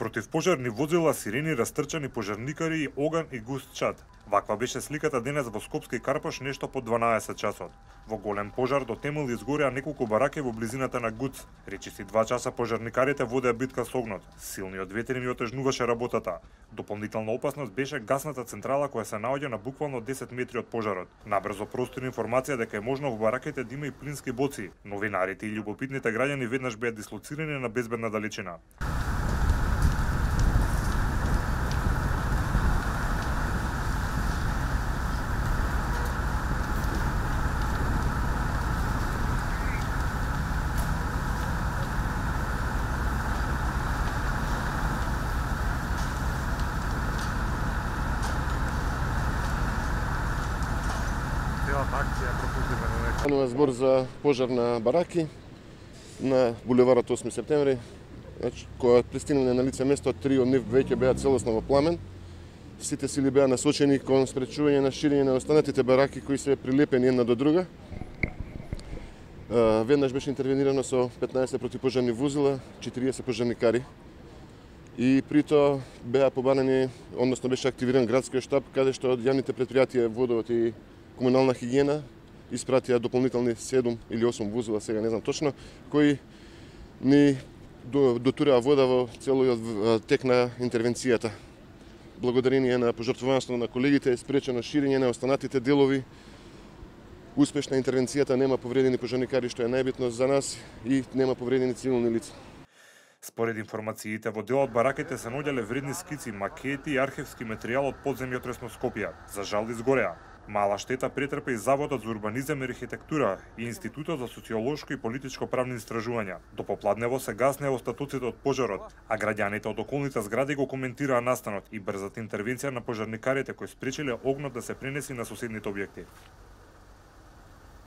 Противпожарни возила, сирени, растрчани пожарникари и оган и густ чад. Ваква беше сликата денес во Скопски Карпош нешто по 12 часот. Во голем пожар до темел изгореа неколку бараки во близината на Гуц. Речиси 2 часа пожарникарите водеа битка со огнот. Силниот ветер им ја отежнуваше работата. Дополнителна опасност беше гасната централа која се наоѓа на буквално 10 метри од пожарот. Набрзо простори информација дека е можно во бараките да има и плински боци. Новинарите и љубопитните граѓани веднаш беа дислоцирани на безбедна далечина. Станува збор за пожар на бараки на булеварот 8 септември, која пристигнале на лице место, 3 од нив веќе беа целосно во пламен. Сите сили беа насочени кон спречување на ширење на останатите бараки кои се прилепени една до друга. Веднаш беше интервенирано со 15 противпожарни возила, 40 пожарникари. И при тоа беа побарани, односно беше активиран градскиот штаб, каде што јавните претпријатија Водовод и Комунална хигиена испратија дополнителни 7 или 8 возила, сега не знам точно, кои ни дотураа вода во целиот тек на интервенцијата. Благодарение на пожртвувањето на колегите е спречено ширење на останатите делови. Успешна интервенцијата, нема повредени пожарникари, што е најбитно за нас, и нема повредени цивилни лица. Според информациите, во дел од бараките се наоѓале вредни скици, макети и архивски материјал од подземјотресно Скопје. За жал изгореа. Мала штета претрпе и Заводот за урбанизам и архитектура и Институтот за социолошко и политичко правни истражувања. До попладнево се гаснеа остатоците од пожарот, а граѓаните од околните згради го коментираа настанот и брзата интервенција на пожарникарите кои спречиле огнот да се пренеси на соседните објекти.